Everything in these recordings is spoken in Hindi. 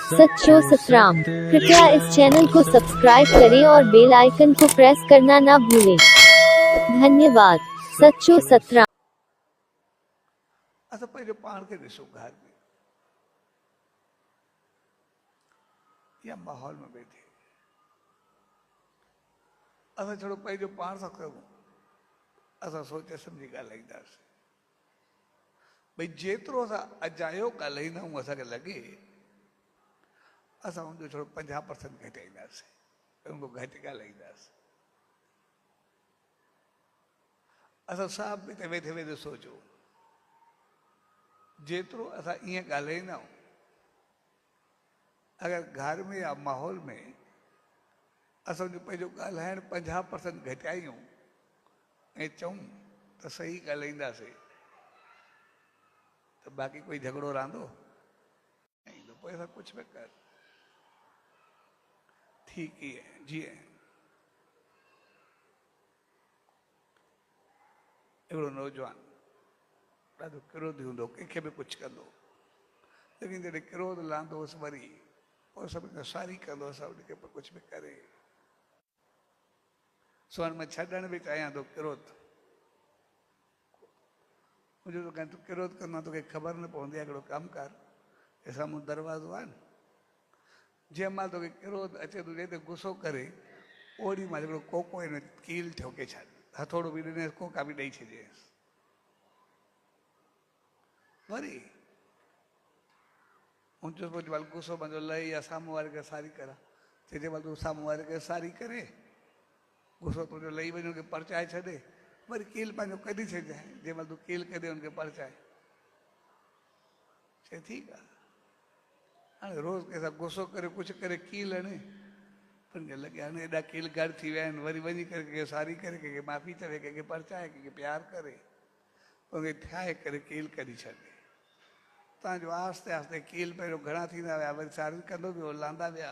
सच्चो सतराम। कृपया इस चैनल को सब्सक्राइब करें और बेल आइकन को प्रेस करना ना भूलें। धन्यवाद। सच्चो सतराम। असां पंहिंजो पाण खे ॾिसो घर में या माहौल में वेठे असां छड़ो पंहिंजो पाण सां कयूं, असां सोचे सम्झी ॻाल्हाईंदासीं। भई जेतिरो असां अजायो ॻाल्हाईंदा आहियूं असांखे लॻे असां उनजो थोरो 50% घटाईंदासीं, उनखां घटि ॻाल्हाईंदासीं। असां साहब बि त वेठे वेठे सोचो, जेतिरो असां ईअं ॻाल्हाईंदा आहियूं, अगरि घर में या माहौल में असांजो पंहिंजो ॻाल्हाइण 50% घटायूं ऐं चऊं त सही ॻाल्हाईंदासीं त बाक़ी कोई झगड़ो रहंदो न ईंदो। पोइ असां कुझु बि कर ठीकु ई आहे। जीअं हिकिड़ो नौजवान ॾाढो क्रोधी हूंदो, कंहिंखे बि कुझु कंदो, लेकिन जॾहिं क्रोध लहंदोसि वरी पोइ सभिनी खां सारी कंदो, सभिनी खे कुझु बि करे। सुभाणे मां छॾण बि चाहियां थो क्रोध, मुंहिंजो त तूं क्रोध कंदो तोखे ख़बर न पवंदी आहे। हिकिड़ो कमु कर, हे साम्हूं दरवाज़ो आहे न, जंहिं महिल तोखे क्रोध अचे तूं जंहिं ते गुस्सो करे ओड़ी महिल हिकिड़ो कोको हिन कील ठोके छॾ, हथोड़ो बि ॾिनेसि, कोका बि ॾेई छॾियसि। वरी ऊंचो पोइ महिल गुस्सो मुंहिंजो लहे या साम्हूं वारे खे सारी करा, जंहिं महिल तूं साम्हूं वारे खे सारी करे गुस्सो तुंहिंजो लही वञे, उनखे परचाए छॾे, वरी कील पंहिंजो कढी छॾिजांइ। जंहिं महिल तूं कील कढे उनखे परचाए, चए ठीकु आहे। हाणे रोज़ कंहिंसां गुस्सो करे कुझु करे कील हणे, पर लॻे हाणे हेॾा कील घर थी विया आहिनि, वरी वञी करे कंहिंखे सारी करे, कंहिंखे माफ़ी चवे, कंहिंखे परचाए, कंहिंखे प्यार करे, उनखे ठाहे करे कील कढी छॾे। तव्हांजो आस्ते आस्ते कील पहिरियों घणा थींदा विया, वरी सारी कंदो वियो, लहंदा विया।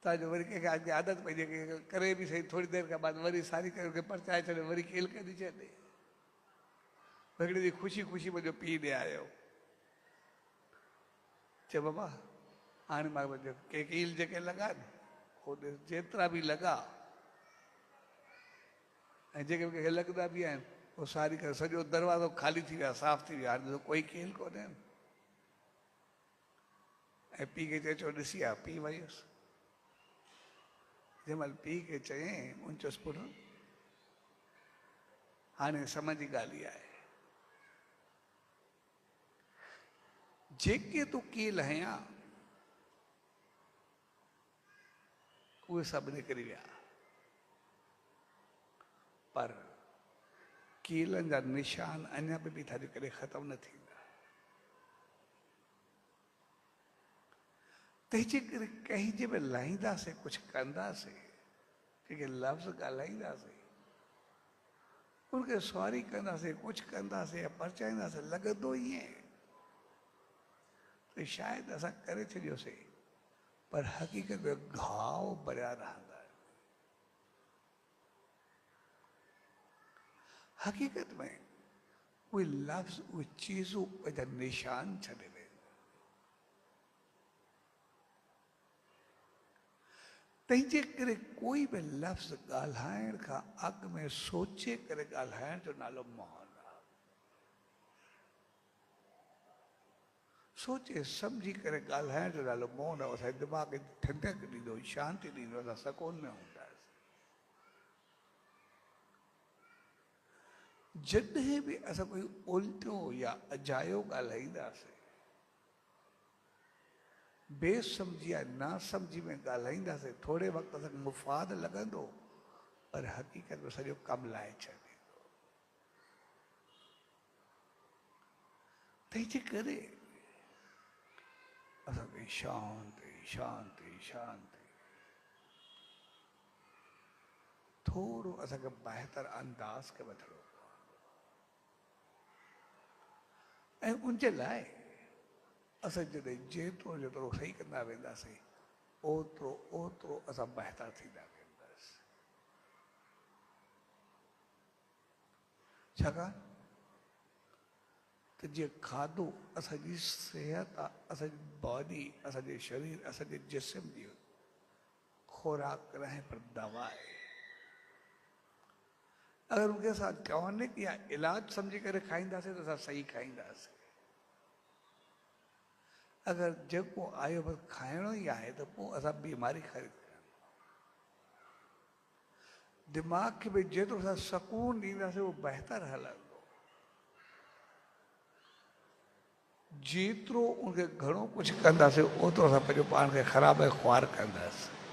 तव्हांजो वरी कंहिंखे अॻे आदत पइजे, कंहिंखे करे बि सही, थोरी देरि खां बाद वरी सारी करे उनखे परचाए छॾे, वरी कील कढी छॾे। हिकिड़ी ॾींहुं ख़ुशी ख़ुशी मुंहिंजो पीउ ॾे आयो, चए बाबा हाणे मां के कील जेके लॻा न उहे जेतिरा बि लॻा ऐं जेके कंहिंखे लॻंदा बि आहिनि उहो सारी करे, सॼो दरवाज़ो ख़ाली थी वियो आहे, साफ़ थी वियो आहे, हाणे कोई कील कोन्हे। ऐं पीउ खे चए चओ ॾिसी आहे, पीउ वयुसि। जंहिं महिल पीउ खे चयईं ऊंचोसि पुटु, हाणे सम्झ जी ॻाल्हि इहा आहे, जेके तूं कील हयां उहे सभु निकिरी विया, पर कीलनि जा निशान अञा बि थारी करे ख़तमु न थींदा। तंहिंजे करे कंहिंजे बि लाहींदासीं, कुझु कंदासीं, कंहिंखे लफ़्ज़ ॻाल्हाईंदासीं, उनखे सॉरी कंदासीं, कुझु कंदासीं या परचाईंदासीं, लॻंदो ईअं त शायदि असां करे छॾियोसीं, पर हक़ीक़त में घाव भरिया रहंदा आहिनि। हक़ीक़त में उहे लफ़्ज़, उहे चीज़ूं पंहिंजा निशान छॾे वेंदा। तंहिंजे करे कोई बि लफ़्ज़ ॻाल्हाइण खां अॻु में सोचे करे ॻाल्हाइण जो नालो मौन आहे। सोचे सम्झी करे ॻाल्हाइण जो नालो मौन आहे। असांजे दिमाग़ खे ठंडक ॾींदो, शांती ॾींदो, असां सकून में हूंदासीं। जॾहिं बि असां कोई उल्टो या अजायो ॻाल्हाईंदासीं, बेसमझी या ना समझी में ॻाल्हाईंदासीं, थोरे वक़्त तक मुफ़ाद लॻंदो, पर हक़ीक़त में सॼो कमु लाहे छॾींदो। तंहिंजे करे असांखे शांति शांति शांति, थोरो असांखे बहितर अंदाज़ खे वठिणो ऐं उनजे लाइ असां जॾहिं जेतिरो जेतिरो सही कंदा वेंदासीं, ओतिरो ओतिरो असां बहितर थींदा वेंदासीं। छाकाणि त त जे खाधो असांजी सेहत आहे, असांजी बॉडी, असांजे शरीर, असांजे जिस्म जी खुराक रहे पर दवा है। अगर उनके साथ टॉनिक या इलाज समझी करे खाईंदासीं तो असां सही खाईंदासीं। अगर जेको आयो बस खाइणो ही आहे तो पोइ असां बीमारी ख़रीद कयूं। दिमाग़ खे भी जेतिरो असां सुकून ॾींदासीं वो बहितर हलंदो। जेतिरो उनखे घणो कुझु कंदासीं ओतिरो असां पंहिंजो पाण खे ख़राब ऐं ख्वार कंदासीं।